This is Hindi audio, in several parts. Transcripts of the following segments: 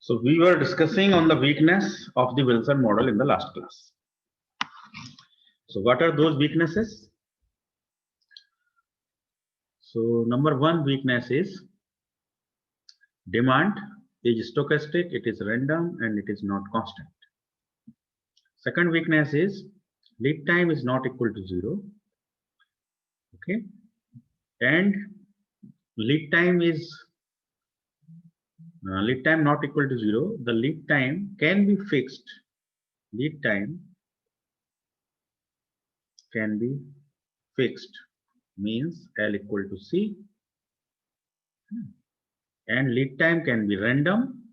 So we were discussing on the weakness of the Wilson model in the last class. So what are those weaknesses? So number one weakness is demand is stochastic, it is random and it is not constant. Second weakness is lead time is not equal to 0. Okay. And lead time is lead time not equal to 0. The lead time can be fixed. Lead time can be fixed means L equal to C, and lead time can be random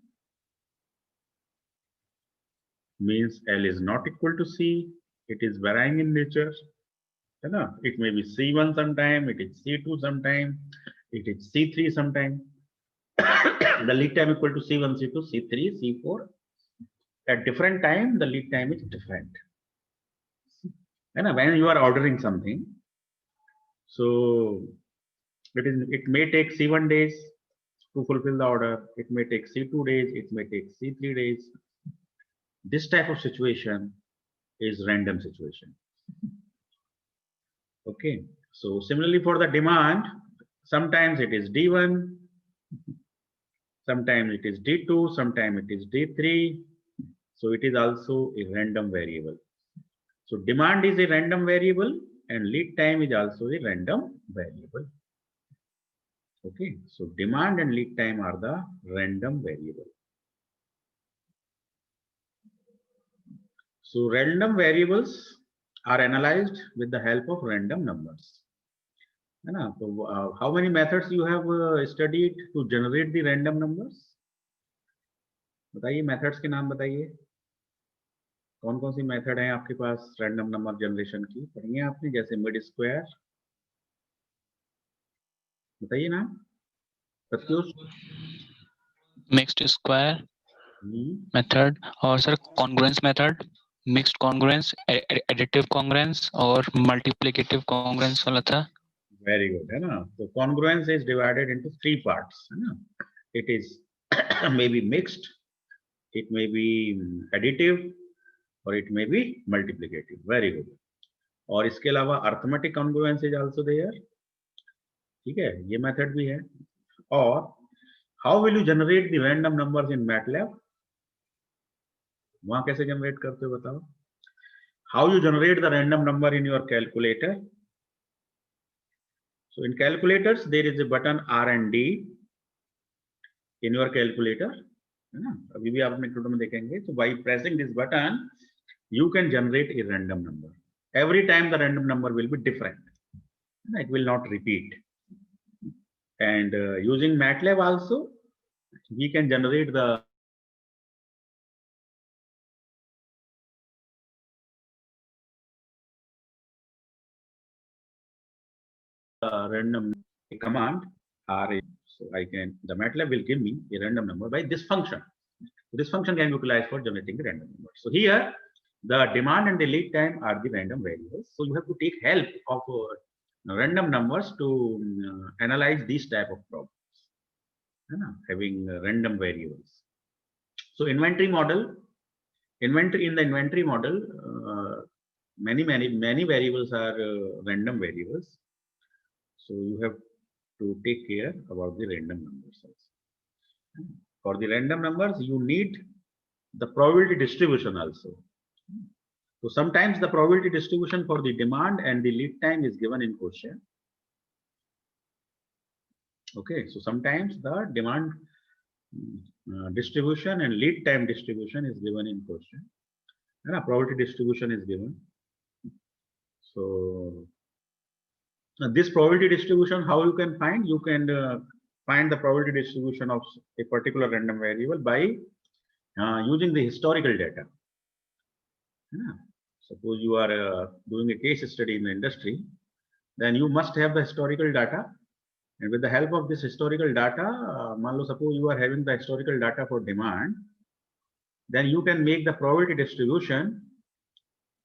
means L is not equal to C. It is varying in nature. It may be C1 sometime, it is C2 sometime, it is C3 sometime. The lead time equal to C1, C2, C3, C4. At different time, the lead time is different. When you are ordering something, so it may take C1 days to fulfill the order. It may take C2 days. It may take C3 days. This type of situation is random situation. Okay. So similarly for the demand, sometimes it is D1, sometimes it is D2, sometimes it is D3. So it is also a random variable. So demand is a random variable and lead time is also a random variable. Okay. So demand and lead time are the random variable. So random variables are analyzed with the help of random numbers. So, how many methods you have studied to generate the random numbers? बताइए methods के नाम बताइए. कौन कौन सी मेथड है आपके पास रैंडम नंबर जनरेशन की? पढ़ी है आपने? जैसे मिड स्क्वायर, बताइए ना प्रत्युष. मिक्स्ड स्क्वायर मेथड और sir congruence method, mixed congruence, additive congruence और मल्टीप्लिकेटिव कॉन्ग्रुएंस वाला था. वेरी गुड, है ना. तो congruence is divided into 3 parts, है ना. It is may be mixed, it may be additive और it may be multiplicative. Very good. और इसके अलावा arithmetic congruence is also there. ठीक है, ये मेथड भी है. और how will you generate the random numbers in MATLAB? वहां कैसे जनरेट करते हो बताओ. How you generate the random number in your calculator? So in calculators there is a button R and D in your calculator, है ना. अभी भी आप अपने कंप्यूटर में देखेंगे. So by pressing this button you can generate a random number. Every time the random number will be different. It will not repeat. And using MATLAB also we can generate the random command RA. So the MATLAB will give me a random number by this function. This function can be utilized for generating the random number. So here the demand and the lead time are the random variables. So you have to take help of random numbers to analyze these type of problems, having random variables. So inventory model, in the inventory model, many variables are random variables. So you have to take care about the random numbers also. For the random numbers, you need the probability distribution also. So sometimes the probability distribution for the demand and the lead time is given in question. Okay, so sometimes the demand distribution and lead time distribution is given in question, and a probability distribution is given. So this probability distribution, how you can find? You can find the probability distribution of a particular random variable by using the historical data. Suppose you are doing a case study in the industry, then you must have the historical data, and with the help of this historical data, suppose you are having the historical data for demand, then you can make the probability distribution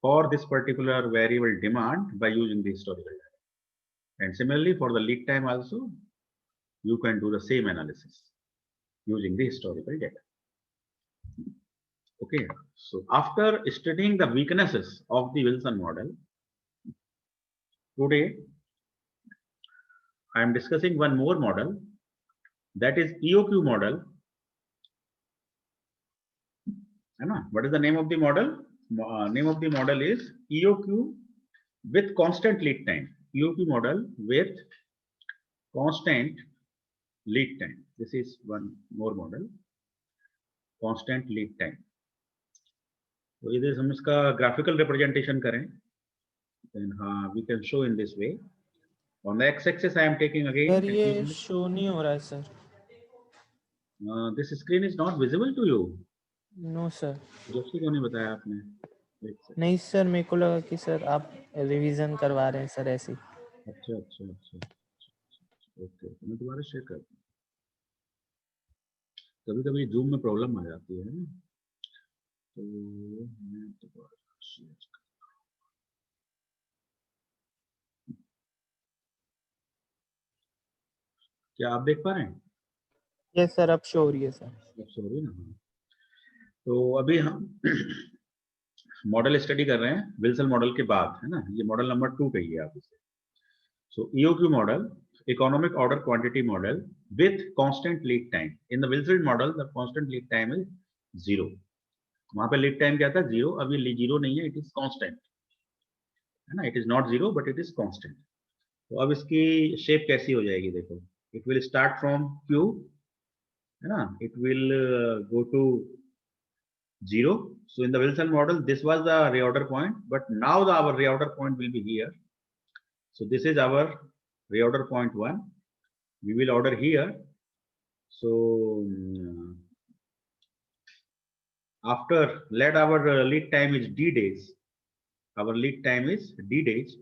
for this particular variable demand by using the historical data. And similarly for the lead time also, you can do the same analysis using the historical data. Okay, so after studying the weaknesses of the Wilson model, today I am discussing one more model, that is EOQ model. What is the name of the model? Name of the model is EOQ with constant lead time. EOQ model with constant lead time. This is one more model, constant lead time. तो इधर हम इसका graphical representation करें, then we can show in this way. On the x-axis, I am taking again. Sir ये शो नहीं हो रहा है sir. This screen is not visible to you. No sir. Joshi को नहीं बताया आपने? नहीं सर, मेरे को लगा कि सर आप रिवीजन करवा रहे हैं सर ऐसे. अच्छा अच्छा अच्छा, ओके, तो मैं दोबारा शेयर करता हूँ. कभी-कभी जूम में प्रॉब्लम आ जाती है ना, तो मैं दोबारा शेयर करता हूँ. क्या आप देख पा रहे हैं? यस सर, अब शो हो रही है सर. अब शो हो रही है ना. तो अभी हम मॉडल स्टडी कर रहे हैं विल्सन मॉडल के बाद, है ना. ये मॉडल नंबर 2 कहिए आप इसे. सो EOQ model, economic order quantity model with constant lead time. In the Wilson model the constant lead time is 0. वहां पे लीड टाइम क्या था? 0. अब ये 0 नहीं है, इट इज कांस्टेंट, है ना. It is not 0 but it is constant. तो अब इसकी शेप कैसी हो जाएगी? देखो, it will start from Q, है ना. It will go to 0. So in the Wilson model, this was the reorder point, but now our reorder point will be here. So this is our reorder point 1. We will order here. So after, let our lead time is D days. Our lead time is D days.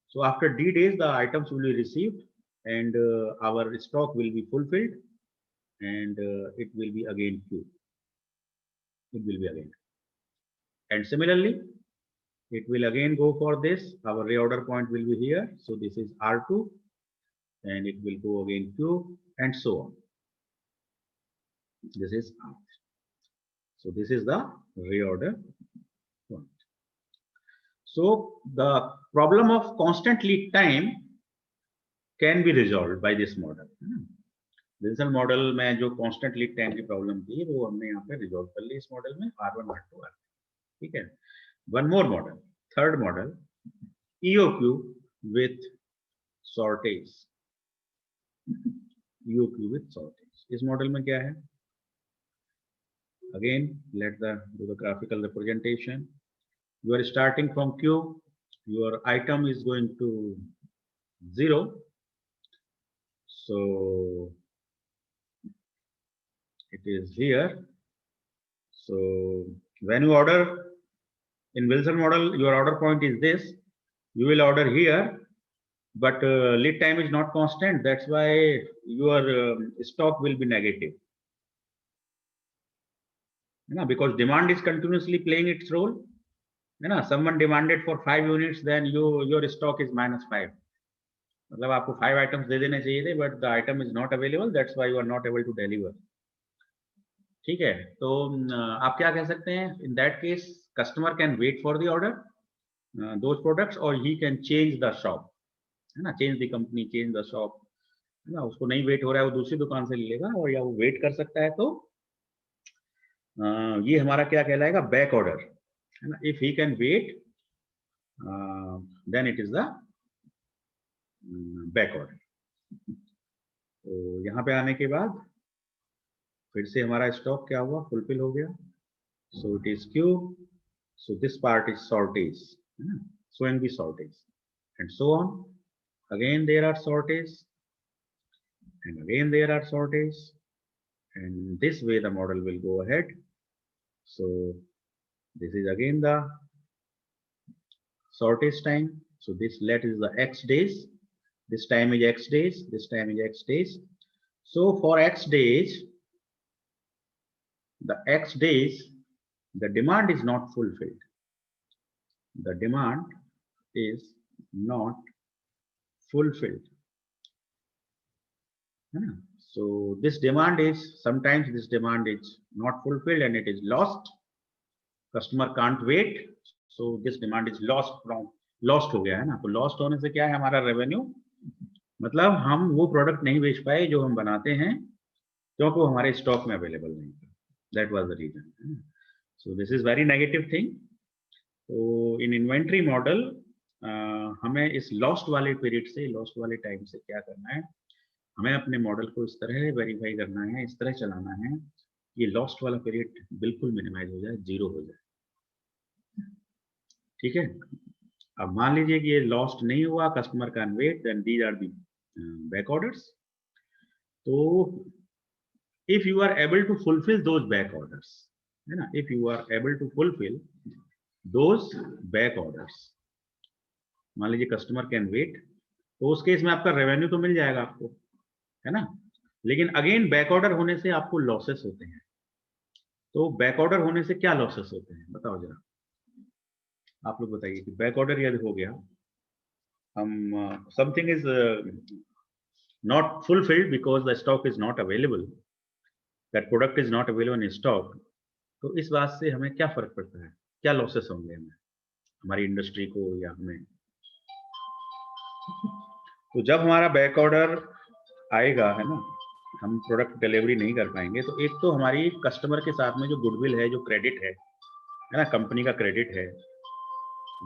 So after D days, the items will be received and our stock will be fulfilled, and it will be again Q. It will be again. And similarly, it will again go for this. Our reorder point will be here. So this is R2, and it will go again Q, and so on. This is R. So this is the reorder point. So the problem of constant lead time can be resolved by this model. Wilson model में जो कांस्टेंट लीड टाइम की प्रॉब्लम थी, वो हमने यहाँ पे रिजॉल्व कर ली इस मॉडल में, R1, R2, R3. ठीक है. One more model, third model, EOQ with shortage. EOQ with shortage. इस मॉडल में क्या है? Again let do the graphical representation. You are starting from Q. Your item is going to 0. So it is here. So when you order in Wilson model, your order point is this. You will order here, but lead time is not constant. That's why your stock will be negative. Because demand is continuously playing its role. Someone demanded for 5 units, then your stock is -5. मतलब आपको 5 items दे देने चाहिए थे, but the item is not available. That's why you are not able to deliver. ठीक है. तो आप क्या कह सकते हैं? In that case, customer can wait for the order, those products, or he can change the shop, है ना. Change the company, change the shop, है ना. उसको नहीं वेट हो रहा है, वो दूसरी दुकान से ले लेगा, और या वो वेट कर सकता है. तो ये हमारा क्या कहलाएगा? बैक ऑर्डर, है ना. If he can wait, then it is the back order. तो यहाँ पे आने के बाद फिर से हमारा स्टॉक क्या हुआ? फुलफिल हो गया. So it is Q. So this part is shortage, showing the shortage, and so on. Again there are shortage, and again there are shortage, and this way the model will go ahead. So this is again the shortage time. So this let is the X days. This time is X days. This time is X days. So for X days, the demand is not fulfilled. The demand is not fulfilled. So this demand is, sometimes this demand is not fulfilled and it is lost. Customer can't wait, so this demand is lost हो गया है ना। तो लॉस्ट होने से क्या है हमारा रेवेन्यू, मतलब हम वो प्रोडक्ट नहीं बेच पाए जो हम बनाते हैं, क्योंकि वो हमारे स्टॉक में अवेलेबल नहीं था। That was the reason. So this is very negative thing. तो इन इन्वेंट्री मॉडल हमें इस लॉस्ट वाले पीरियड से, लॉस्ट वाले टाइम से क्या करना है, हमें अपने मॉडल को इस तरह वेरीफाई करना है, इस तरह चलाना है, ये लॉस्ट वाला पीरियड बिल्कुल मिनिमाइज हो जाए, जीरो हो जाए। ठीक है, अब मान लीजिए कि ये लॉस्ट नहीं हुआ, customer can wait, then these are the back orders. तो if you are able to fulfill those back orders, है ना, if you are able to fulfill those back orders, मान लीजिए कस्टमर कैन वेट, तो उस केस में आपका रेवेन्यू तो मिल जाएगा आपको, है ना। लेकिन अगेन बैक ऑर्डर होने से आपको लॉसेस होते हैं। तो बैक ऑर्डर होने से क्या लॉसेस होते हैं बताओ जरा, आप लोग बताइए कि बैक ऑर्डर यदि हो गया, हम something is not fulfilled because the stock is not available, that product is not available in stock, तो इस बात से हमें क्या फर्क पड़ता है, क्या लॉसेस होंगे हमें, हमारी इंडस्ट्री को या हमें। तो जब हमारा बैक ऑर्डर आएगा, है ना, हम प्रोडक्ट डिलीवरी नहीं कर पाएंगे, तो एक तो हमारी कस्टमर के साथ में जो गुडविल है, जो क्रेडिट है ना, कंपनी का क्रेडिट है,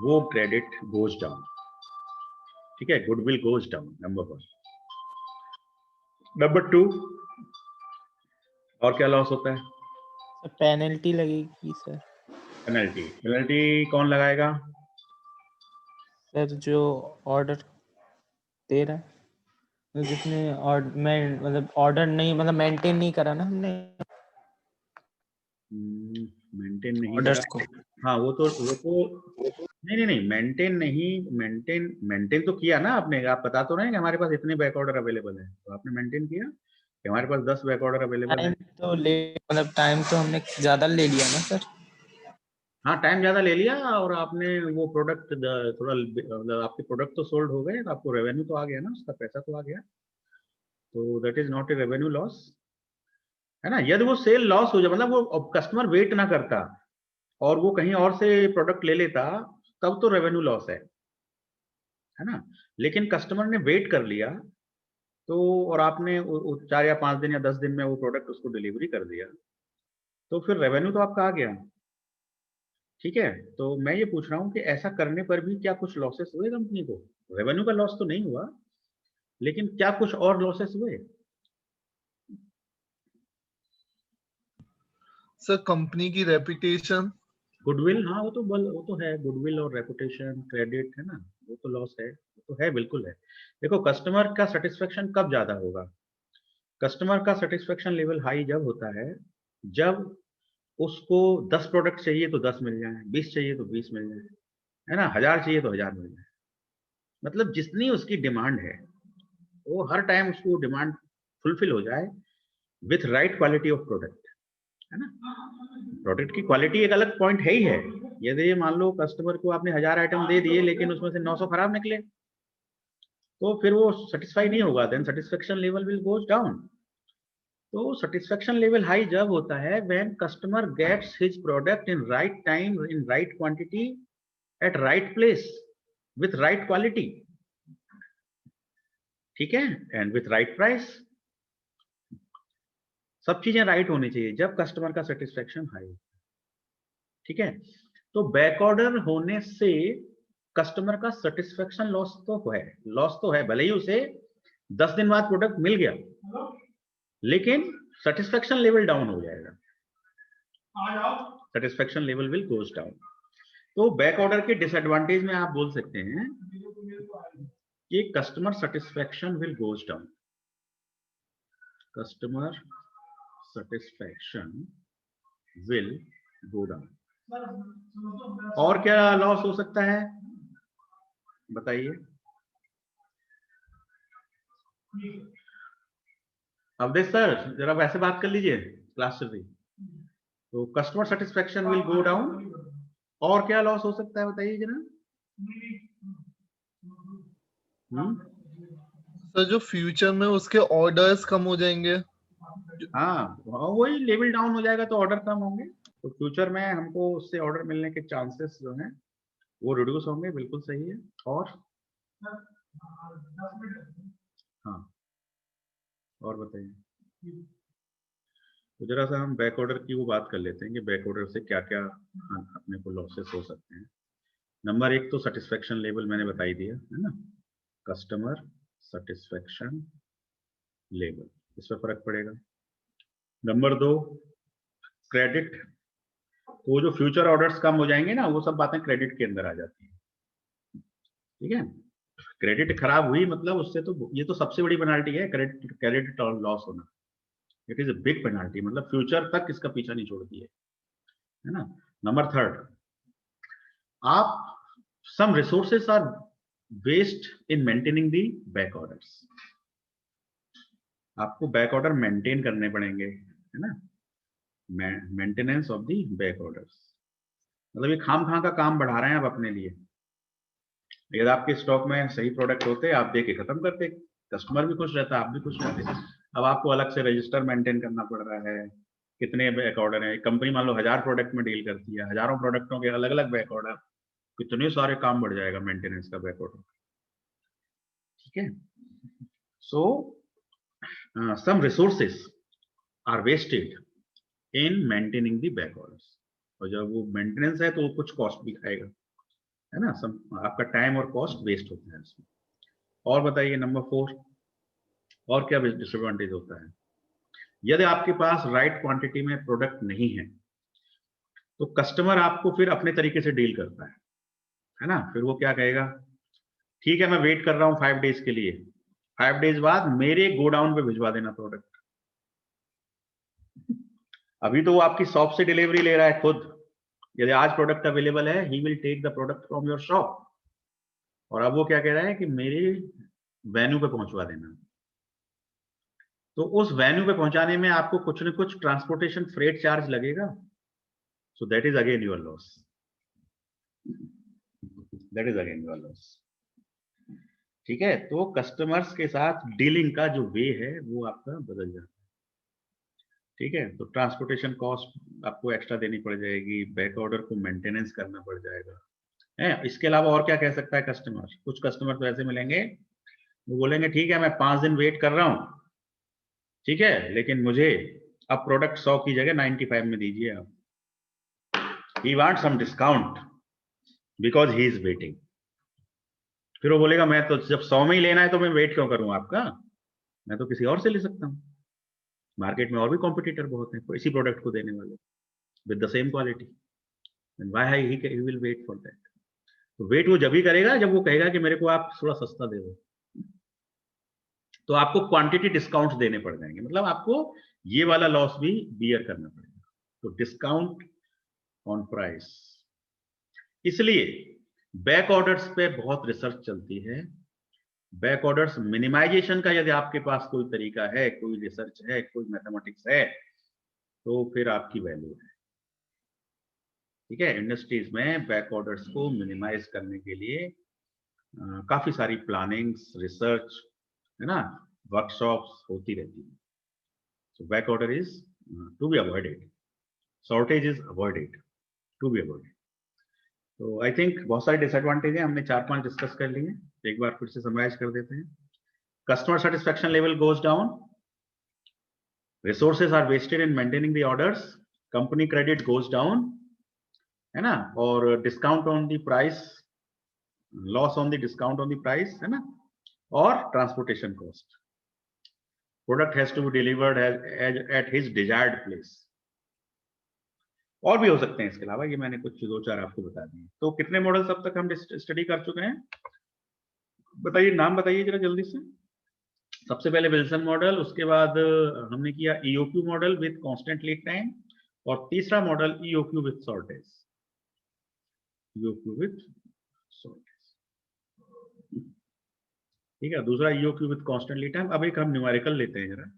वो क्रेडिट गोज डाउन। ठीक है, goodwill goes down, number 1। Number 2, और क्या लॉस होता है? पेनल्टी लगेगी सर। पेनल्टी कौन लगाएगा? सर जो ऑर्डर दे रहा है, तो जिसने मतलब ऑर्डर नहीं, मतलब मेंटेन नहीं करा ना हमने मेंटेन नहीं ऑर्डर्स करा। को। हाँ, वो तो नहीं, मेंटेन तो किया ना आपने। आप बता तो रहे हैं कि हमारे पास इतने बैक ऑर्डर अवेलेबल है, तो आपने मेंटेन किया कि हमारे पास 10 बैक ऑर्डर अवेलेबल है। टाइम तो हमने ज्यादा ले लिया ना सर। हाँ, टाइम ज्यादा ले लिया, और आपने वो प्रोडक्ट थोड़ा, मतलब आपके प्रोडक्ट तो सोल्ड हो गए, तो आपको रेवेन्यू तो आ गया ना, उसका पैसा तो आ गया, तो that is not a revenue loss, है ना। यदि वो सेल लॉस हो जाए, मतलब वो कस्टमर वेट ना करता और वो कहीं और से प्रोडक्ट ले लेता, तब तो रेवेन्यू लॉस है ना। लेकिन कस्टमर ने वेट कर लिया, तो और आपने 4 या 5 दिन या 10 दिन में वो प्रोडक्ट उसको डिलीवरी कर दिया, तो फिर रेवेन्यू तो आपका आ गया। ठीक है, तो मैं ये पूछ रहा हूँ कि ऐसा करने पर भी क्या कुछ लॉसेस हुए कंपनी को? रेवेन्यू का लॉस तो नहीं हुआ, लेकिन क्या कुछ और लॉसेस हुए? सर कंपनी की रेपुटेशन, गुडविल, हाँ, वो तो है, गुडविल और रेपुटेशन, क्रेडिट, है ना, वो तो लॉस है, वो तो है, बिल्कुल है। देखो, कस्टमर का सेटिस्फेक्शन कब ज्यादा होगा? कस्टमर का सेटिस्फेक्शन लेवल हाई जब होता है, जब उसको 10 प्रोडक्ट चाहिए तो 10 मिल जाए, 20 चाहिए तो 20 मिल जाए, है ना, 1000 चाहिए तो 1000 मिल जाए। मतलब जितनी उसकी डिमांड है, वो हर टाइम उसको डिमांड फुलफिल हो जाए with right quality of product, है ना। प्रोडक्ट की क्वालिटी एक अलग पॉइंट है ही है। यदि मान लो कस्टमर को आपने 1000 आइटम दे दिए, लेकिन उसमें से 900 खराब निकले, तो फिर वो सेटिस्फाई नहीं होगा, then satisfaction level will goes down. तो सेटिस्फेक्शन लेवल हाई जब होता है when customer gets his product in right time, in right quantity, at right place, with right quality, ठीक है, एंड विथ राइट प्राइस। सब चीजें राइट होनी चाहिए जब कस्टमर का सेटिस्फेक्शन हाई। ठीक है, तो बैक ऑर्डर होने से कस्टमर का सेटिस्फेक्शन लॉस तो है, भले ही उसे 10 दिन बाद प्रोडक्ट मिल गया, लेकिन सेटिस्फेक्शन लेवल डाउन हो जाएगा, satisfaction level will goes down. तो बैक ऑर्डर के डिसएडवांटेज में आप बोल सकते हैं कि customer satisfaction will goes down, customer satisfaction will go down. और क्या लॉस हो सकता है बताइए? अवधेश सर, जरा वैसे बात कर लीजिए, क्लास चल रही। तो customer satisfaction will go down, और क्या लॉस हो सकता है बताइए जरा। सर जो फ्यूचर में उसके ऑर्डर्स कम हो जाएंगे। हाँ, वही लेवल डाउन हो जाएगा तो ऑर्डर कम होंगे। तो फ्यूचर में हमको उससे ऑर्डर मिलने के चांसेस जो हैं वो रिड्यूस होंगे, बिल्कुल सही है। और हाँ, और बताइए। तो जरा सा हम बैक ऑर्डर की वो बात कर लेते हैं कि बैक ऑर्डर से क्या क्या अपने को लॉसेस हो सकते हैं। नंबर एक तो सेटिस्फेक्शन लेवल मैंने बताई दिया है ना, कस्टमर सेटिस्फेक्शन लेवल, इस पर फर्क पड़ेगा। नंबर दो क्रेडिट, वो जो फ्यूचर ऑर्डर्स कम हो जाएंगे ना, वो सब बातें क्रेडिट के अंदर आ जाती हैं। ठीक है, क्रेडिट खराब हुई मतलब उससे तो ये तो सबसे बड़ी पेनाल्टी है, क्रेडिट लॉस होना। It is a big penalty, मतलब फ्यूचर तक इसका पीछा नहीं छोड़ती है ना। नंबर थर्ड, आप some resources are waste in maintaining the back orders. आपको बैक ऑर्डर मेंटेन करने पड़ेंगे, है ना, maintenance of the back orders. मतलब ये खाम खा का काम बढ़ा रहे हैं आप अपने लिए। यदि आपके स्टॉक में सही प्रोडक्ट होते, आप दे के खत्म करते, कस्टमर भी खुश रहता, आप भी खुश रहते। अब आपको अलग से रजिस्टर मेंटेन करना पड़ रहा है, कितने बैक ऑर्डर है। कंपनी मान लो 1000 प्रोडक्ट में डील करती है, हजारों प्रोडक्टों के अलग अलग बैक ऑर्डर, कितने सारे काम बढ़ जाएगा मेंटेनेंस का बैक ऑर्डर। ठीक है, so some resources are wasted in maintaining the back orders. और जब वो मेंटेनेंस है तो वो कुछ कॉस्ट भी खाएगा, है ना, आपका टाइम और कॉस्ट वेस्ट होता है इसमें। और बताइए नंबर 4, और क्या डिसएडवांटेज होता है। यदि आपके पास राइट क्वांटिटी में प्रोडक्ट नहीं है तो कस्टमर आपको फिर अपने तरीके से डील करता है ना। फिर वो क्या कहेगा, ठीक है मैं वेट कर रहा हूं 5 डेज के लिए, 5 डेज बाद मेरे गोडाउन पे भिजवा देना प्रोडक्ट। अभी तो वो आपकी शॉप से डिलीवरी ले रहा है खुद। यदि आज प्रोडक्ट अवेलेबल है, he will take the product from your shop, और अब वो क्या कह रहा है कि मेरे वेन्यू पे पहुंचवा देना। तो उस वेन्यू पे पहुंचाने में आपको कुछ न कुछ ट्रांसपोर्टेशन फ्रेट चार्ज लगेगा, so that is again your loss, that is again your loss. ठीक है, तो कस्टमर्स के साथ डीलिंग का जो वे है वो आपका बदल जाता है। ठीक है, तो ट्रांसपोर्टेशन कॉस्ट आपको एक्स्ट्रा देनी पड़ जाएगी, बैक ऑर्डर को मेंटेनेंस करना पड़ जाएगा, है। इसके अलावा और क्या कह सकता है कस्टमर, कुछ कस्टमर तो ऐसे मिलेंगे वो बोलेंगे ठीक है मैं 5 दिन वेट कर रहा हूं, ठीक है, लेकिन मुझे अब प्रोडक्ट 100 की जगह 95 में दीजिए आप। He want some discount because he is waiting. फिर वो बोलेगा मैं तो जब 100 में ही लेना है तो मैं वेट क्यों करूं आपका, मैं तो किसी और से ले सकता हूं, मार्केट में और भी कॉम्पिटिटर बहुत हैं इसी प्रोडक्ट को देने वाले with the same quality, and why he will wait for that. तो वेट वो जब ही करेगा जब वो कहेगा कि मेरे को आप थोड़ा सस्ता दे दो, तो आपको क्वांटिटी डिस्काउंट देने पड़ जाएंगे, मतलब आपको ये वाला लॉस भी बियर करना पड़ेगा। तो डिस्काउंट ऑन प्राइस, इसलिए बैक ऑर्डर्स पे बहुत रिसर्च चलती है। बैक ऑर्डर्स मिनिमाइजेशन का यदि आपके पास कोई तरीका है, कोई रिसर्च है, कोई मैथमेटिक्स है, तो फिर आपकी वैल्यू है। ठीक है, इंडस्ट्रीज में बैक ऑर्डर्स को मिनिमाइज करने के लिए काफी सारी प्लानिंग्स, रिसर्च, है ना, वर्कशॉप्स होती रहती है। So back order is to be avoided, shortage is avoided, to be avoided. तो आई थिंक बहुत सारे डिसएडवांटेज है, हमने 4-5 डिस्कस कर लिए, एक बार फिर से समराइज कर देते हैं। Customer satisfaction level goes down, resources are wasted in maintaining the orders, company credit goes down, है ना, और discount on the price, loss on the discount on the price, है ना, और transportation cost, product has to be delivered at his desired place. और भी हो सकते हैं इसके अलावा, ये मैंने कुछ 2-4 आपको बता दिए। तो कितने मॉडल्स अब तक हम स्टडी कर चुके हैं, बताइए, नाम बताइए जरा जल्दी से। सबसे पहले विल्सन मॉडल, उसके बाद हमने किया EOQ model with constant lead time, और तीसरा model EOQ with shortage, EOQ with shortage. ठीक है, दूसरा EOQ with constant lead time. अब एक हम न्यूमेरिकल लेते हैं जरा,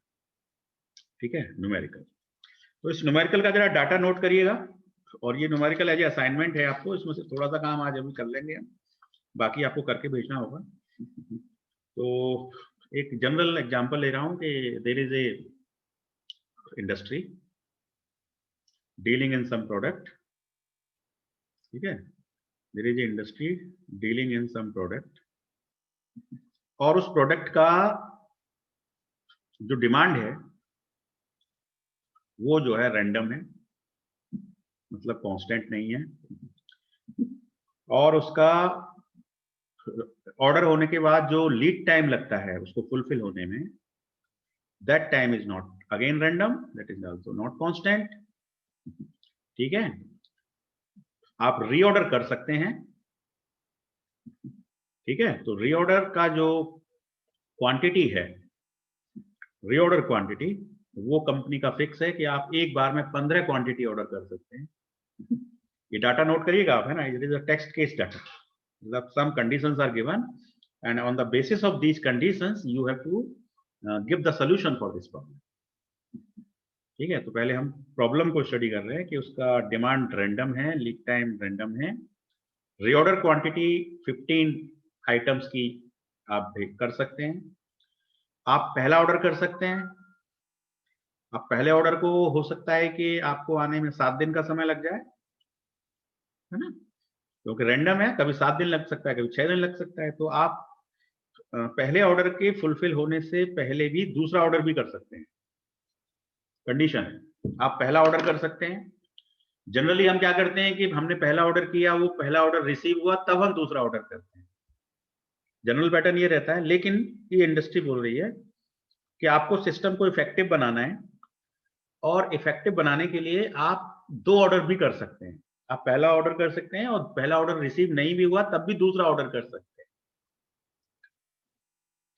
ठीक है, न्यूमेरिकल। तो इस न्यूमेरिकल का जरा डाटा नोट करिएगा, और ये न्यूमेरिकल एज असाइनमेंट है आपको, इसमें से थोड़ा सा काम आज अभी कर लेंगे हम, बाकी आपको करके भेजना होगा। तो एक जनरल एग्जांपल ले रहा हूं कि there is a industry, dealing in some product, ठीक है, there is industry dealing in some product, और उस प्रोडक्ट का जो डिमांड है वो जो है रैंडम है, मतलब कांस्टेंट नहीं है, और उसका ऑर्डर होने के बाद जो लीड टाइम लगता है उसको फुलफिल होने में, that time is not again random, that is also not constant, ठीक है। आप रीऑर्डर कर सकते हैं, ठीक है, तो रीऑर्डर का जो क्वांटिटी है, रीऑर्डर क्वांटिटी, वो कंपनी का फिक्स है कि आप एक बार में 15 क्वांटिटी ऑर्डर कर सकते हैं। ये डाटा नोट करिएगा आप, है ना, it is a text case data, मतलब some conditions are given and on the basis of these conditions you have to give the solution for this problem, ठीक है। तो पहले हम प्रॉब्लम को स्टडी कर रहे हैं कि उसका डिमांड रैंडम है, लीड टाइम रैंडम है, रीऑर्डर क्वांटिटी 15 आइटम्स की आप कर सकते हैं, आप पहला ऑर्डर कर सकते हैं, आप पहले ऑर्डर को हो सकता है कि आपको आने में 7 दिन का समय लग जाए, है ना, क्योंकि रैंडम है, कभी 7 दिन लग सकता है, कभी 6 दिन लग सकता है, तो आप पहले ऑर्डर के फुलफिल होने से पहले भी दूसरा ऑर्डर भी कर सकते हैं, कंडीशन है, आप पहला ऑर्डर कर सकते हैं। जनरली हम क्या करते हैं कि हमने पहला ऑर्डर किया, वो पहला ऑर्डर रिसीव हुआ, तब हम दूसरा ऑर्डर करते हैं, जनरल पैटर्न ये रहता है। लेकिन ये इंडस्ट्री बोल रही है कि आपको सिस्टम को इफेक्टिव बनाना है, और इफेक्टिव बनाने के लिए आप 2 ऑर्डर भी कर सकते हैं, आप पहला ऑर्डर कर सकते हैं और पहला ऑर्डर रिसीव नहीं भी हुआ तब भी दूसरा ऑर्डर कर सकते हैं,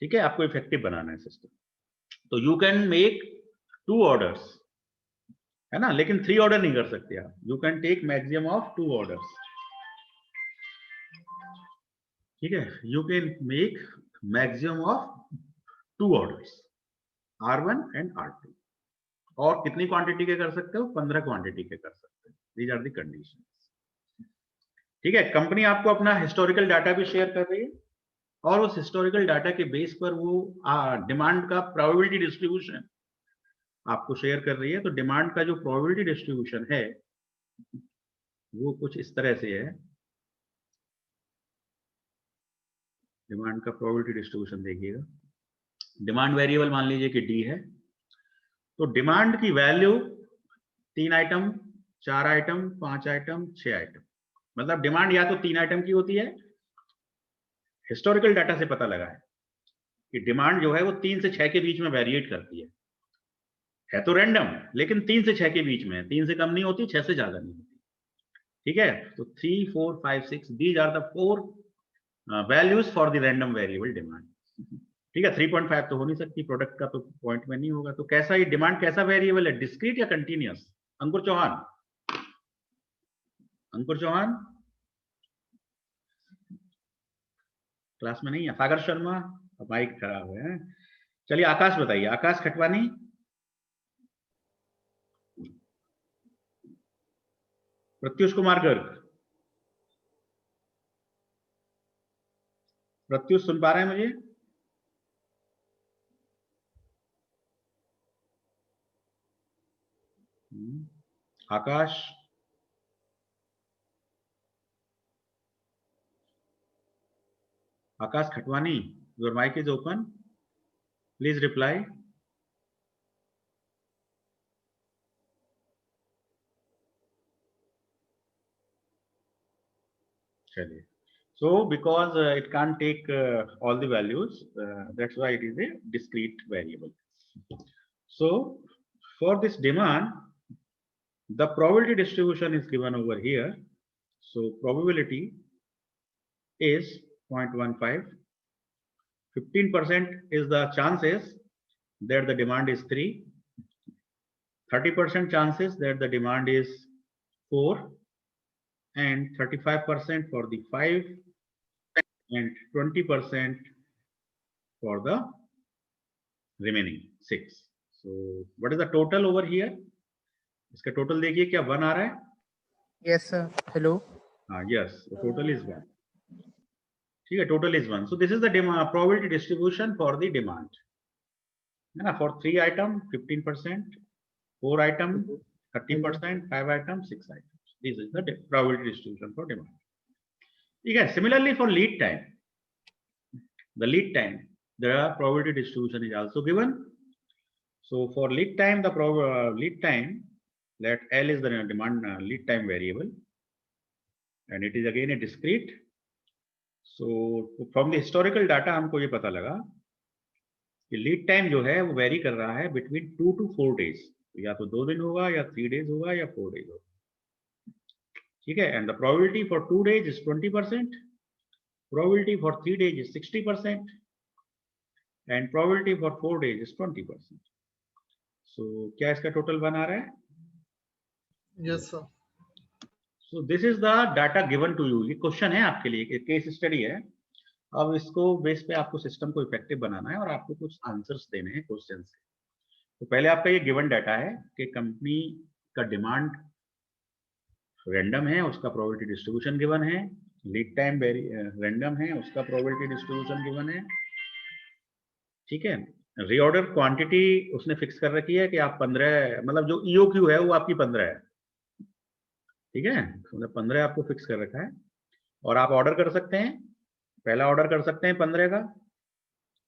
ठीक है, आपको इफेक्टिव बनाना है सिस्टम। तो यू कैन मेक 2 ऑर्डर्स, है ना, लेकिन 3 ऑर्डर नहीं कर सकते आप, you can take maximum of 2 orders, ठीक है, you can make maximum of 2 orders, R1 and R2, और कितनी क्वांटिटी के कर सकते हो, 15 क्वांटिटी के कर सकते हो, दीज आर द कंडीशंस, ठीक है। कंपनी आपको अपना हिस्टोरिकल डाटा भी शेयर कर रही है, और उस हिस्टोरिकल डाटा के बेस पर वो डिमांड का प्रोबेबिलिटी डिस्ट्रीब्यूशन आपको शेयर कर रही है। तो डिमांड का जो प्रोबेबिलिटी डिस्ट्रीब्यूशन है वो कुछ इस तरह से है, डिमांड का प्रोबेबिलिटी डिस्ट्रीब्यूशन देखिएगा, डिमांड वेरिएबल मान लीजिए कि डी है, तो डिमांड की value 3 item, 4 item, 5 item, 6 item, मतलब डिमांड या तो 3 आइटम की होती है, हिस्टोरिकल डाटा से पता लगा है कि डिमांड जो है वो 3 से 6 के बीच में वेरिएट करती है तो रैंडम, लेकिन 3 से 6 के बीच में, 3 से कम नहीं होती, 6 से ज्यादा नहीं होती, ठीक है। तो 3, 4, 5, 6 these are the 4 values for the random variable demand, ठीक है। 3.5 तो हो नहीं सकती, प्रोडक्ट का तो पॉइंट में नहीं होगा। तो कैसा ये डिमांड कैसा वेरिएबल है, डिस्क्रीट या कंटिन्यूअस? अंकुर चौहान, अंकुर चौहान क्लास में नहीं है, सागर शर्मा माइक खराब है, चलिए आकाश बताइए, आकाश खटवानी, प्रत्युष कुमार गर्ग, प्रत्युष सुन पा रहे हैं मुझे? Akash, Akash Khatwani, your mic is open, please reply. चलिए, so because it can't take all the values, that's why it is a discrete variable. So for this demand, the probability distribution is given over here. So probability is 0.15, 15% is the chances that the demand is 3, 30% chances that the demand is 4, and 35% for the 5, and 20% for the remaining 6. So what is the total over here? इसका टोटल देखिए, क्या 1 आ रहा है? Yes sir, hello. Yes, the total is 1, ठीक है, total is 1. So this is the probability distribution for the demand, है ना, for 3 item 15%, 4 item 30%, 5 items, 6 items. This is the probability distribution for demand. Okay, similarly for lead time, the lead time, the probability distribution is also given. So for lead time, the lead time, let L is the demand lead time variable, and it is again a discrete. So from the historical data हमको ये पता लगा कि लीड टाइम जो है वो वेरी कर रहा है बिटवीन 2 to 4 days, या तो 2 दिन होगा या 3 days होगा या 4 days होगा, ठीक है. And the probability for 2 days is 20%, probability for 3 days is 60%, and probability for 4 days is 20%. So क्या इसका टोटल बना रहा है? Yes sir. So this is the data given to you. ये क्वेश्चन है आपके लिए, केस स्टडी है. अब इसको बेस पे आपको सिस्टम को इफेक्टिव बनाना है और आपको कुछ आंसर्स देने हैं क्वेश्चन से. तो पहले आपका ये गिवन डाटा है कि कंपनी का डिमांड रैंडम है, उसका प्रोबेबिलिटी डिस्ट्रीब्यूशन गिवन है. लीड टाइम रैंडम है, उसका प्रोबेबिलिटी डिस्ट्रीब्यूशन गिवन है, ठीक है. रीऑर्डर क्वांटिटी उसने फिक्स कर रखी है कि आप 15, मतलब जो ईओक्यू है वो आपकी 15 है, ठीक है. मतलब 15 आपको फिक्स कर रखा है और आप ऑर्डर कर सकते हैं. पहला ऑर्डर कर सकते हैं 15 का,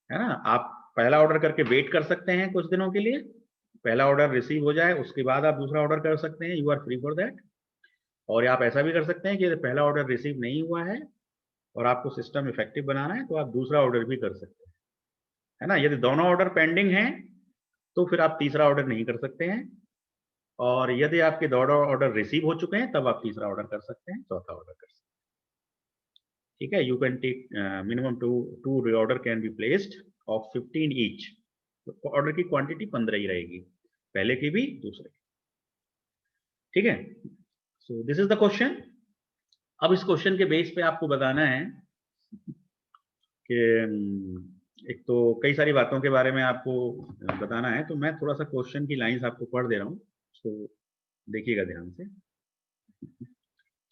है ना. आप पहला ऑर्डर करके वेट कर सकते हैं कुछ दिनों के लिए, पहला ऑर्डर रिसीव हो जाए उसके बाद आप दूसरा ऑर्डर कर सकते हैं. You are free for that. और आप ऐसा भी कर सकते हैं कि यदि पहला ऑर्डर रिसीव नहीं हुआ है और आपको सिस्टम इफेक्टिव बनाना है तो आप दूसरा ऑर्डर भी कर सकते हैं, है ना. यदि दोनों ऑर्डर पेंडिंग हैं तो फिर आप तीसरा ऑर्डर नहीं कर सकते हैं, और यदि आपके दोनों ऑर्डर रिसीव हो चुके हैं तब आप तीसरा ऑर्डर कर सकते हैं, चौथा ऑर्डर कर सकते हैं, ठीक है. You can take minimum two reorder can be placed of 15 each. Order की क्वांटिटी 15 ही रहेगी, पहले की भी दूसरे की, ठीक है. So this is the question. अब इस क्वेश्चन के बेस पे आपको बताना है कि एक तो कई सारी बातों के बारे में आपको बताना है. तो मैं थोड़ा सा क्वेश्चन की लाइंस आपको पढ़ दे रहा हूँ, तो देखिएगा ध्यान से,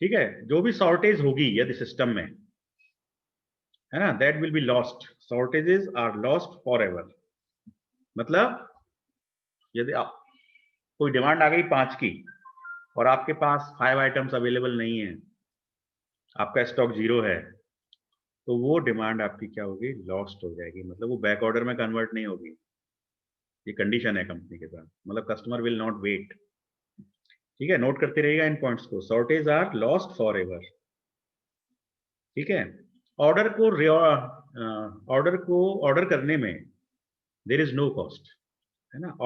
ठीक है. जो भी शॉर्टेज होगी यदि सिस्टम में, है ना, that will be lost. Shortages are lost forever. मतलब यदि आप कोई डिमांड आ गई 5 की और आपके पास 5 आइटम्स अवेलेबल नहीं है, आपका स्टॉक 0 है, तो वो डिमांड आपकी क्या होगी? लॉस्ट हो जाएगी. मतलब वो बैक ऑर्डर में कन्वर्ट नहीं होगी. ये कंडीशन है कंपनी के साथ, मतलब कस्टमर विल नॉट वेट, ठीक है. नोट करते रहिएगा इन पॉइंट्स को. Shortage are lost forever, ठीक है. ऑर्डर को ऑर्डर करने में देयर इज नो कॉस्ट, है ना.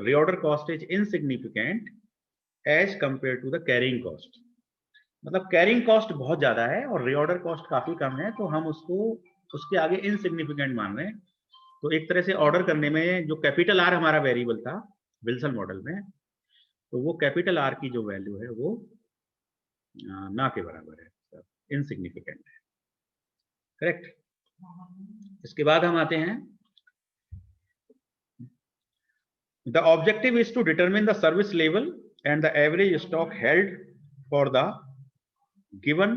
Reorder cost is insignificant as compare to the carrying cost. मतलब कैरिंग कॉस्ट बहुत ज्यादा है और रीऑर्डर कॉस्ट काफी कम है, तो हम उसको उसके आगे इनसिग्निफिकेंट मान रहे हैं. तो एक तरह से ऑर्डर करने में जो कैपिटल आर हमारा वेरिएबल था विल्सन मॉडल में, तो वो कैपिटल आर की जो वैल्यू है वो ना के बराबर है, इनसिग्निफिकेंट है, करेक्ट. इसके बाद हम आते हैं, the objective is to determine the service level and the average stock held for the given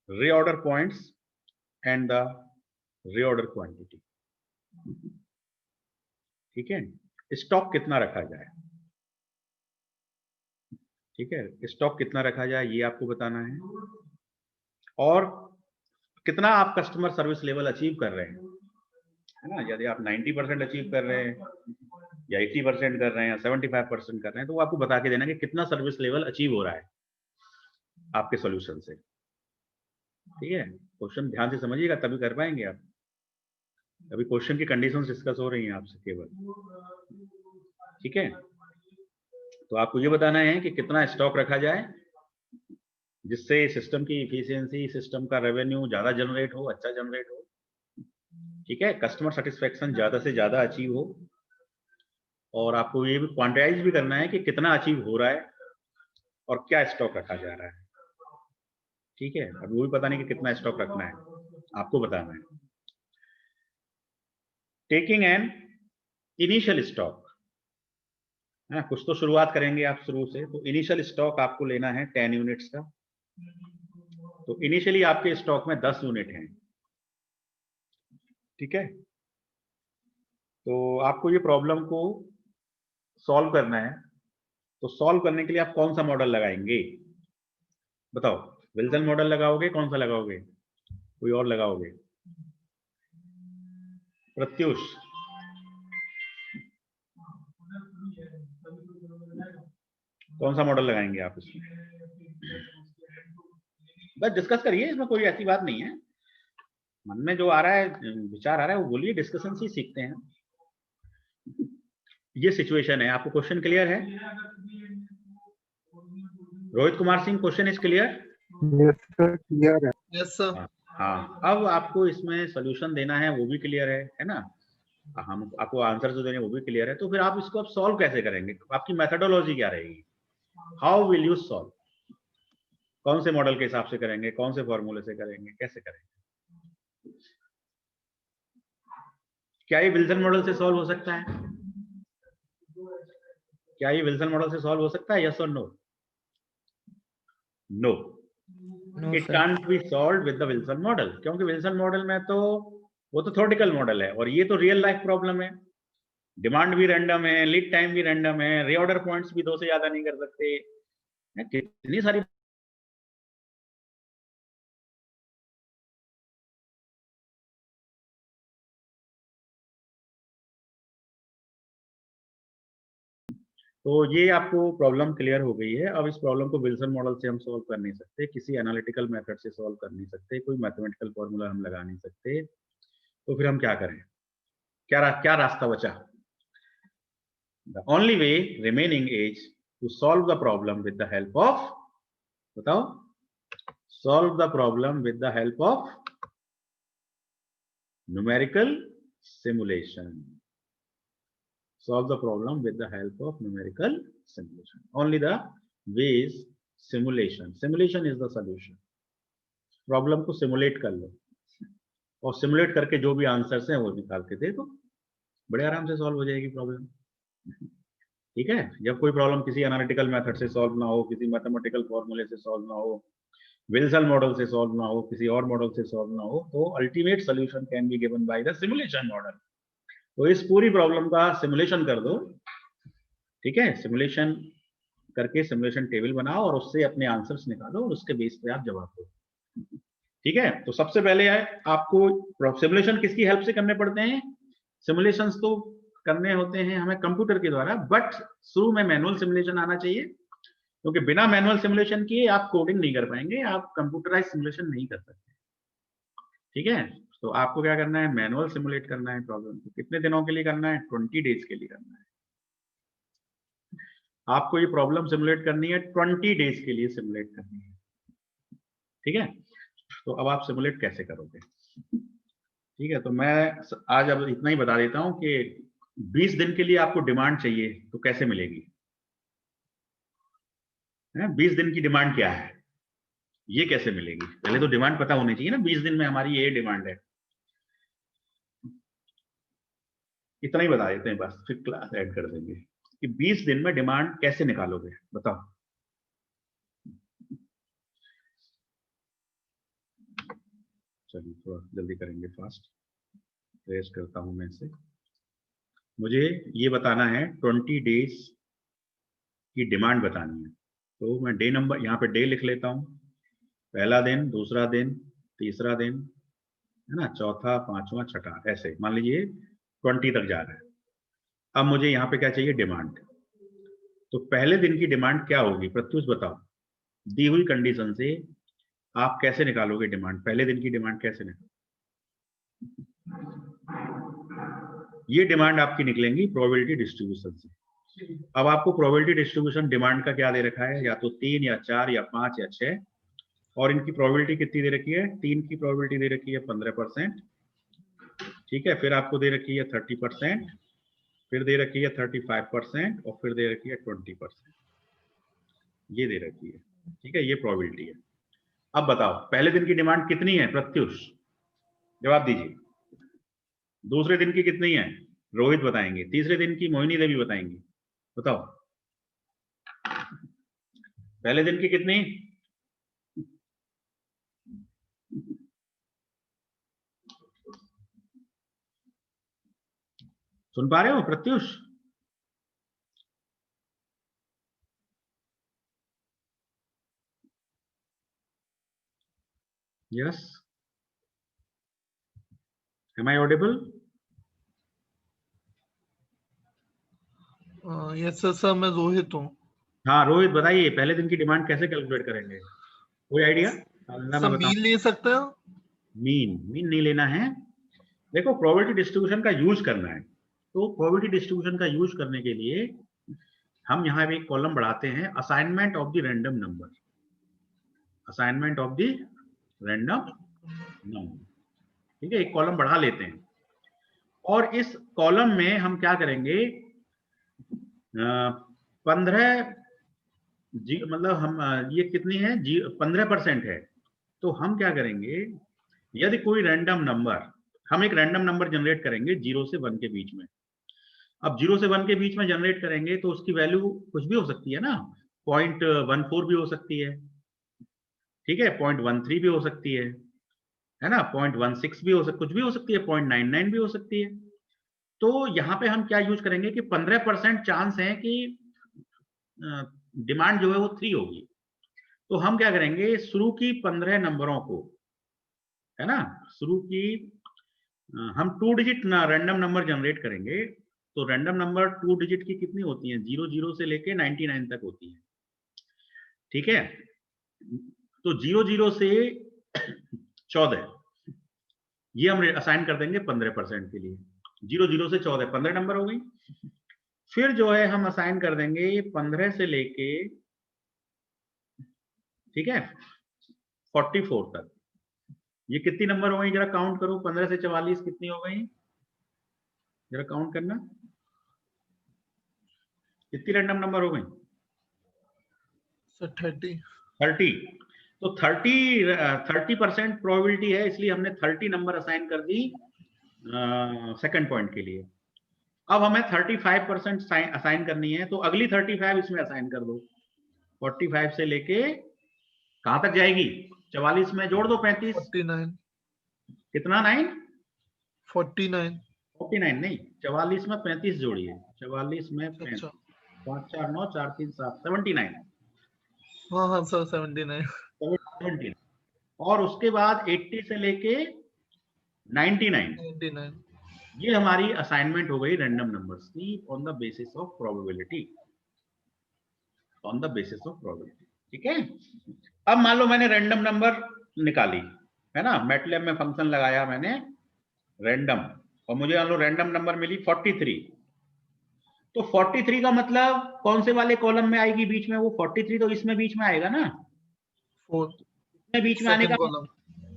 reorder points and the reorder quantity, ठीक है. स्टॉक कितना रखा जाए, ठीक है. स्टॉक कितना रखा जाए ये आपको बताना है, और कितना आप कस्टमर सर्विस लेवल अचीव कर रहे हैं, है ना. यदि आप 90% अचीव कर रहे हैं या 80% कर रहे हैं या 75% कर रहे हैं, तो वो आपको बता के देना कि कितना सर्विस लेवल अचीव हो रहा है आपके सॉल्यूशन से, ठीक है. क्वेश्चन ध्यान से समझिएगा तभी कर पाएंगे आप. अभी क्वेश्चन की कंडीशंस डिस्कस हो रही हैं आपसे केवल, ठीक है. तो आपको ये बताना है कि कितना स्टॉक रखा जाए जिससे सिस्टम की इफिशियंसी, सिस्टम का रेवेन्यू ज्यादा जनरेट हो, अच्छा जनरेट हो, ठीक है. कस्टमर सेटिस्फेक्शन ज्यादा से ज्यादा अचीव हो, और आपको ये भी क्वांटिटाइज भी करना है कि कितना अचीव हो रहा है और क्या स्टॉक रखा जा रहा है, ठीक है. अभी वो भी पता नहीं कि कितना स्टॉक रखना है, आपको बताना है. टेकिंग एन इनिशियल स्टॉक, है, कुछ तो शुरुआत करेंगे आप शुरू से. तो इनिशियल स्टॉक आपको लेना है 10 यूनिट्स का. तो इनिशियली आपके स्टॉक में 10 यूनिट हैं, ठीक है. तो आपको ये प्रॉब्लम को सॉल्व करना है तो सॉल्व करने के लिए आप कौन सा मॉडल लगाएंगे? बताओ, विल्सन मॉडल लगाओगे, कौन सा लगाओगे, कोई और लगाओगे? प्रत्युष, कौन सा मॉडल लगाएंगे आप इसमें? बस डिस्कस करिए, इसमें कोई ऐसी बात नहीं है, मन में जो आ रहा है, विचार आ रहा है, वो बोलिए, डिस्कशन से ही सीखते हैं। ये सिचुएशन है, आपको क्वेश्चन क्लियर है? Rohit Kumar Singh, question is clear? Yes sir, clear है। Yes, sir. हाँ, अब आपको इसमें सोल्यूशन देना है, वो भी क्लियर है ना? हम आपको आंसर जो देने वो भी क्लियर है, तो फिर आप इसको अब सॉल्व कैसे करेंगे? आपकी मेथोडोलॉजी क्या रहेगी? How will you solve? कौन से मॉडल के हिसाब से करेंगे, कौन से फॉर्मूले से करेंगे, कैसे करेंगे? क्या ये विल्सन मॉडल से सॉल्व हो सकता है? क्या ये विल्सन मॉडल से सॉल्व हो सकता है? यस और no? No, no it sir. Can't be solved with the Wilson model, क्योंकि विल्सन मॉडल में तो वो तो थ्योरेटिकल मॉडल है, और ये तो रियल लाइफ प्रॉब्लम है। डिमांड भी रैंडम है, लीड टाइम भी रैंडम है, रीऑर्डर पॉइंट्स भी 2 से ज्यादा नहीं कर सकते, कितनी सारी। तो ये आपको प्रॉब्लम क्लियर हो गई है। अब इस प्रॉब्लम को विल्सन मॉडल से हम सॉल्व कर नहीं सकते, किसी एनालिटिकल मेथड से सॉल्व कर नहीं सकते, कोई मैथमेटिकल फॉर्मूला हम लगा नहीं सकते, तो फिर हम क्या करें? क्या रास्ता बचा? The only way remaining is to solve the problem with the help of, बताओ, solve the problem with the help of numerical simulation. Solve the problem with the help of numerical simulation. Only the way is simulation. Simulation is the solution. Problem को सिमुलेट कर लो, और सिमुलेट करके जो भी आंसर्स हैं वो निकाल के दे दो, बड़े आराम से सॉल्व हो जाएगी प्रॉब्लम। ठीक है, जब कोई प्रॉब्लम किसी एनालिटिकल मेथड से सॉल्व ना हो, किसी मैथमेटिकल फॉर्मूले से सॉल्व ना हो, विल्सन मॉडल से सॉल्व ना हो, किसी और मॉडल से सॉल्व ना हो, तो ultimate solution can be given by the simulation model. तो इस पूरी प्रॉब्लम का सिमुलेशन कर दो, ठीक है, सिमुलेशन करके सिमुलेशन टेबल बनाओ और उससे अपने आंसर्स निकालो, और उसके बेस पे आप जवाब दो। ठीक है, तो सबसे पहले आपको सिमुलेशन किसकी हेल्प से करने पड़ते हैं? सिमुलेशंस तो करने होते हैं हमें कंप्यूटर के द्वारा, बट शुरू में मैनुअल सिमुलेशन आना चाहिए, क्योंकि बिना मैनुअल सिमुलेशन किए आप कोडिंग नहीं कर पाएंगे, आप कंप्यूटराइज सिमुलेशन नहीं कर सकते। ठीक है, तो आपको क्या करना है? मैनुअल सिमुलेट करना है प्रॉब्लम को। कितने दिनों के लिए करना है? 20 डेज के लिए करना है। आपको ये प्रॉब्लम सिमुलेट करनी है 20 डेज के लिए सिमुलेट करनी है। ठीक है, तो अब आप सिमुलेट कैसे करोगे? ठीक है, तो मैं आज अब इतना ही बता देता हूं कि 20 दिन के लिए आपको डिमांड चाहिए, तो कैसे मिलेगी? 20 दिन की डिमांड क्या है, ये कैसे मिलेगी? पहले तो डिमांड पता होनी चाहिए ना, 20 दिन में हमारी ये डिमांड है। इतना ही बता देते हैं बस, फिर क्लास ऐड कर देंगे कि 20 दिन में डिमांड कैसे निकालोगे, बताओ। चलिए थोड़ा जल्दी करेंगे, फास्ट रेस्ट करता हूं मैं इसे। मुझे ये बताना है 20 डेज की डिमांड बतानी है, तो मैं डे नंबर यहाँ पे डे लिख लेता हूँ। पहला दिन, दूसरा दिन, तीसरा दिन, है ना, चौथा, पांचवा, छठा, ऐसे मान लीजिए 20 तक जा रहा है। अब मुझे यहाँ पे क्या चाहिए? डिमांड। तो पहले दिन की डिमांड क्या होगी प्रत्युष, बताओ। दी हुई कंडीशन से आप कैसे निकालोगे डिमांड? पहले दिन की डिमांड कैसे निकालोगे? ये डिमांड आपकी निकलेंगी प्रोबेबिलिटी डिस्ट्रीब्यूशन से। अब आपको प्रोबेबिलिटी डिस्ट्रीब्यूशन डिमांड का क्या दे रखा है? या तो 3 या 4 या 5 या 6, और इनकी प्रोबेबिलिटी कितनी दे रखी है? 3 की प्रोबेबिलिटी दे रखी है 15%, ठीक है, फिर आपको दे रखी है 30%, फिर दे रखी है 35%, और फिर दे रखी है 20%, ये दे रखी है। ठीक है, ये प्रोबेबिलिटी है। अब बताओ पहले दिन की डिमांड कितनी है प्रत्युष, जवाब दीजिए। दूसरे दिन की कितनी है? रोहित बताएंगे। तीसरे दिन की मोहिनी देवी बताएंगी। बताओ पहले दिन की कितनी? सुन पा रहे हो Pratyush? Yes. Am I audible? Yes sir sir मैं रोहित हूँ। हाँ रोहित बताइए, पहले दिन की डिमांड कैसे कैलकुलेट करेंगे? कोई आइडिया? सर मील ले सकते हैं? मीन नहीं लेना है। देखो प्रोबेबिलिटी डिस्ट्रीब्यूशन का यूज करना है, तो प्रोबेबिलिटी डिस्ट्रीब्यूशन का यूज करने के लिए हम यहाँ पे एक कॉलम बढ़ाते हैं, assignment of the random number, assignment of the random number. ठीक है, एक कॉलम बढ़ा लेते हैं और इस कॉलम में हम क्या करेंगे, 15 जी मतलब हम ये कितनी है जी 15% है, तो हम क्या करेंगे, यदि कोई रैंडम नंबर, हम एक रैंडम नंबर जनरेट करेंगे 0 से 1 के बीच में। अब 0 से 1 के बीच में जनरेट करेंगे तो उसकी वैल्यू कुछ भी हो सकती है ना, 0.14 भी हो सकती है, ठीक है, 0.13 भी हो सकती है ना, 0.16 भी हो सकती, कुछ भी हो सकती है, 0.99 भी हो सकती है। तो यहाँ पे हम क्या यूज करेंगे कि 15% चांस है कि डिमांड जो है वो 3 होगी। तो हम क्या करेंगे, शुरू की 15 नंबरों को, है ना, शुरू की हम 2 डिजिट रैंडम नंबर जनरेट करेंगे। तो रैंडम नंबर 2 डिजिट की कितनी होती है, 00 से लेके 99 तक होती है, ठीक है। तो 00 से 14 ये हम असाइन कर देंगे 15% के लिए, 00 से 14 15 नंबर हो गई। फिर जो है हम असाइन कर देंगे 15 से लेके, ठीक है, 44 तक। ये कितनी नंबर हो गई, जरा काउंट करो, 15 से 44 कितनी हो गई, जरा काउंट करना, कितनी रैंडम नंबर हो गई? सर 30। 30। तो 30% प्रोबेबिलिटी है, इसलिए हमने 30 नंबर असाइन कर दी सेकंड पॉइंट के लिए। अब हमें 35% असाइन करनी है, तो अगली 35 इसमें असाइन कर दो। 45 से लेके कहां तक जाएगी, 44 में जोड़ दो 35, 49। कितना 9? 49। 49 नहीं, 44 में 35 जोड़िए, 44 में 35, अच्छा 5 4 9 4 3 7 79, हाँ हाँ सर 79। 79। और उसके बाद 80 से लेके 99, 99। ये हमारी असाइनमेंट हो गई रैंडम नंबर्स की on the basis of probability, on the basis of probability, ठीक है। अब मान लो मैंने रैंडम नंबर निकाली, है ना, मैटलैब में फंक्शन लगाया मैंने रैंडम, और मुझे मान लो रैंडम नंबर मिली 43। तो 43 का मतलब कौन से वाले कॉलम में आएगी बीच में, वो 43 तो इसमें बीच में आएगा ना, 4 इसमें बीच में आने का, सेकंड कॉलम।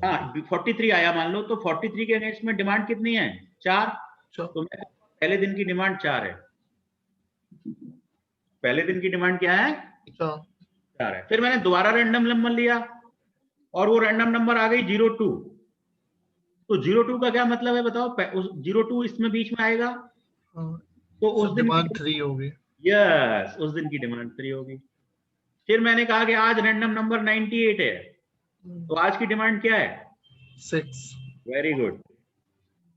हाँ 43 आया मान लो, तो 43 के अगेंस्ट में डिमांड कितनी है, 4। तो मैं पहले दिन की डिमांड 4 है, पहले दिन की डिमांड क्या है, 4 है। फिर मैंने दोबारा रैंडम नंबर लिया और वो रैंडम नंबर आ गई 02। तो 02 का क्या मतलब है बताओ, 02 इसमें बीच में आएगा, तो उस दिन डिमांड 3 होगी। यस उस दिन की डिमांड 3 होगी। फिर मैंने कहा कि आज रैंडम नंबर 98 है, तो आज की डिमांड क्या है, 6। Very good.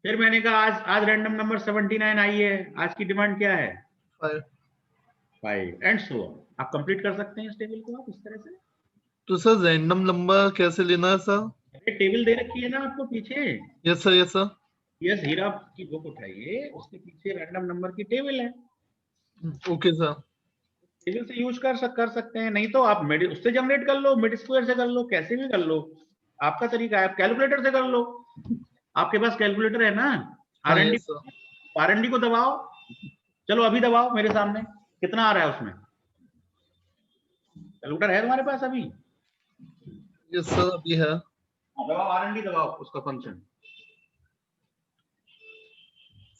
फिर मैंने कहा आज रैंडम नंबर 79 आई है, आज की डिमांड क्या है, 5 एंड सो ऑन। आप कंप्लीट कर सकते हैं इस टेबल को आप इस तरह से। तो सर रैंडम नंबर कैसे लेना है सर? टेबल दे रखी है ना आपको पीछे, yes sir yes sir. Yes Hira की बुक उठाइए, उसके पीछे रैंडम नंबर की टेबल है, ओके सर। टेबल से यूज कर सकते हैं, नहीं तो आप उससे जनरेट कर लो, मिड स्क्वायर से कर लो, कैसे भी कर लो, आपका तरीका है। आप कैलकुलेटर से कर लो, आपके पास कैलकुलेटर है ना, हाँ आरएनडी, यस सर। आरएनडी को दबाओ, चलो अभी दबाओ मेरे सामने, कितना आ रहा है उसमें, कैलकुलेटर है तुम्हारे पास अभी? यस सर अभी है। दबाओ आरएनडी, दबाओ उसका फंक्शन,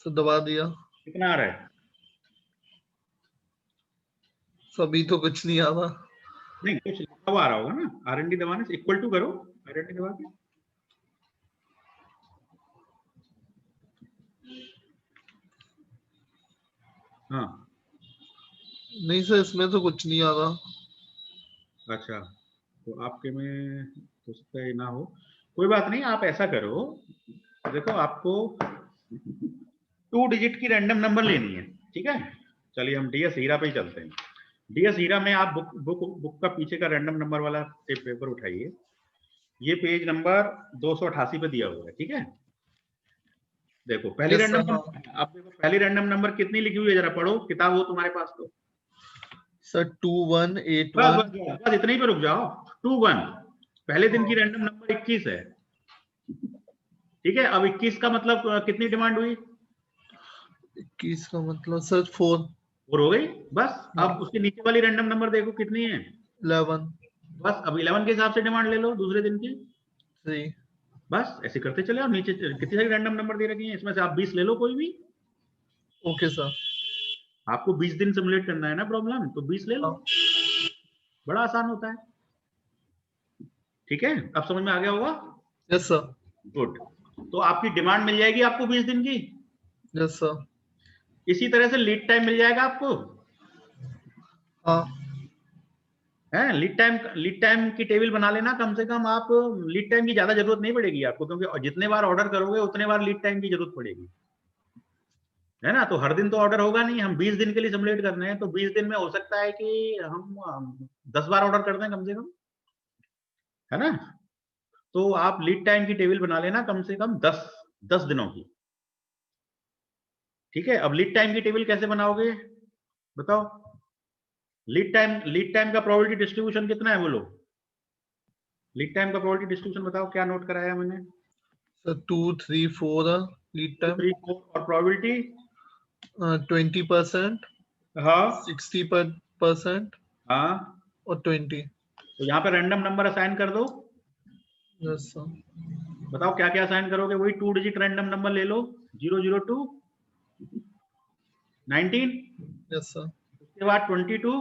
सर दबा दिया। कितना आ रहा है? अभी तो कुछ नहीं आ रहा। नहीं कुछ लिखा हुआ आ रहा होगा ना, आरएनडी दबाने से इक्वल टू करो, आरएनडी दबा के, हाँ नहीं सर इसमें तो कुछ नहीं आ रहा। अच्छा, तो आपके में हो सकता है ना हो, कोई बात नहीं, आप ऐसा करो, देखो आपको 2 डिजिट की रैंडम नंबर लेनी है, ठीक है। चलिए हम डीएस हीरा पे ही चलते हैं। डीएस हीरा में आप बुक का पीछे का रैंडम नंबर वाला पेपर उठाइए, ये पेज नंबर 288 पे दिया हुआ है, ठीक है। देखो पहली Yes, sir, रैंडम हाँ। नंबर, अब देखो पहली रैंडम नंबर कितनी लिखी हुई है, जरा पढ़ो, किताब हो तुम्हारे पास तो। सर बस 2181 बस इतने ही पे रुक जाओ। 21 पहले दिन की रैंडम नंबर 21 है, ठीक है। अब 21 का मतलब कितनी डिमांड हुई, 21 का मतलब सर 4 और हो गई बस। अब उसके नीचे वाली रैंडम नंबर देखो कितनी है, 11 बस। अब 11 के हिसाब से डिमांड ले लो दूसरे दिन की, 3 बस ऐसे करते चले। और नीचे कितनी सारी रैंडम नंबर दे रखी हैं, इसमें से आप 20 ले लो कोई भी। Okay sir. आपको 20 दिन सिमुलेट करना है ना प्रॉब्लम, तो 20 ले लो, बड़ा आसान होता है, ठीक है। अब समझ में आ गया होगा। Yes sir. गुड। तो आपकी डिमांड मिल जाएगी आपको 20 दिन की। Yes sir. इसी तरह से लीड टाइम मिल जाएगा आपको, हाँ है। लीड टाइम की टेबल बना लेना कम से कम। आप लीड टाइम की ज्यादा जरूरत नहीं पड़ेगी आपको, क्योंकि जितने बार ऑर्डर करोगे उतने बार लीड टाइम की जरूरत पड़ेगी, है ना। तो हर दिन तो ऑर्डर होगा नहीं, हम 20 दिन के लिए सिमुलेट करने हैं, तो 20 दिन में हो सकता है कि हम 10 बार ऑर्डर कर दें कम से कम, है ना। तो आप लीड टाइम की टेबल बना लेना कम से कम 10 दिनों की, ठीक है। अब लीड टाइम की टेबल कैसे बनाओगे बताओ। लीड टाइम का प्रोबेबिलिटी डिस्ट्रीब्यूशन कितना है बोलो। लीड टाइम का प्रोबेबिलिटी डिस्ट्रीब्यूशन बताओ, क्या नोट कराया मैंने। सर 2 3 4 लीड टाइम 3 4 और प्रोबेबिलिटी 20%, हाँ 60% हाँ। और 20। तो यहाँ पे रैंडम नंबर असाइन कर दो। Yes sir. बताओ क्या क्या असाइन करोगे, वही 2 डिजिट रैंडम नंबर ले लो, 002 19, यस सर। उसके बाद 22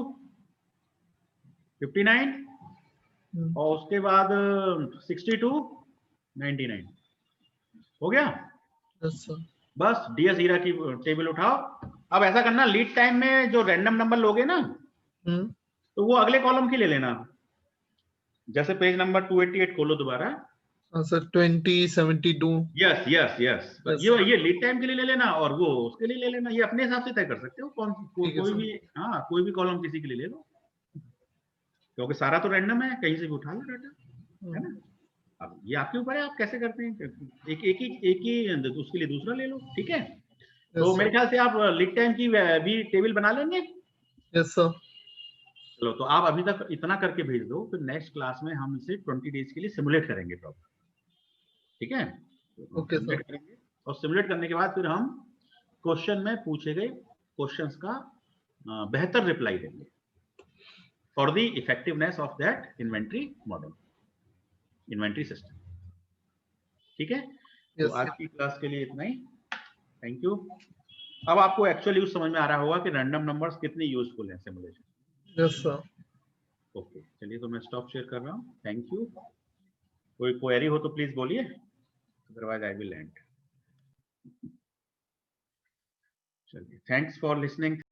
59 और उसके बाद 62 99। हो गया। Yes sir. बस डीएस हीरा की टेबल उठाओ। अब ऐसा करना, लीड टाइम में जो रैंडम नंबर लोगे ना, तो वो अगले कॉलम की ले लेना। जैसे पेज नंबर 288 खोलो दोबारा। हाँ sir 20 72। Yes yes yes, Yes, ये लीड टाइम के लिए ले लेना और वो उसके लिए ले लेना। ये अपने हिसाब से तय कर सकते हो, ठीक है कोई सर। भी, हाँ कोई भी कॉलम किसी के लिए ले लो, क्योंकि सारा तो रैंडम है, कहीं से भी उठा लो डाटा, है ना। अब ये आपके ऊपर है, आप कैसे करते हैं। एक ही उसके लिए दूसरा ले लो, ठीक है। तो Yes, मेरे sir. ख्याल से आप लीड टाइम की भी टेबल बना लेंगे। Yes, sir. चलो, तो आप अभी तक इतना करके भेज दो, फिर नेक्स्ट क्लास में हम इसे 20 डेज के लिए सिमुलेट करेंगे प्रॉब्लम, ठीक है। Okay, sir. सिमुलेट करेंगे और सिमुलेट करने के बाद फिर हम क्वेश्चन में पूछे गए क्वेश्चंस का बेहतर रिप्लाई देंगे for the effectiveness of that inventory model, inventory system, ठीक है। तो Yes, आज sir. की क्लास के लिए इतना ही, थैंक यू। अब आपको एक्चुअल यूज समझ में आ रहा होगा कि रैंडम नंबर्स कितने यूजफुल हैं सिमुलेशन। Yes, sir. ओके, चलिए तो मैं स्टॉप शेयर कर रहा हूँ, थैंक यू। कोई क्वेरी हो तो प्लीज बोलिए, अदरवाइज आई विल एंड। चलिए, थैंक्स फॉर लिसनिंग।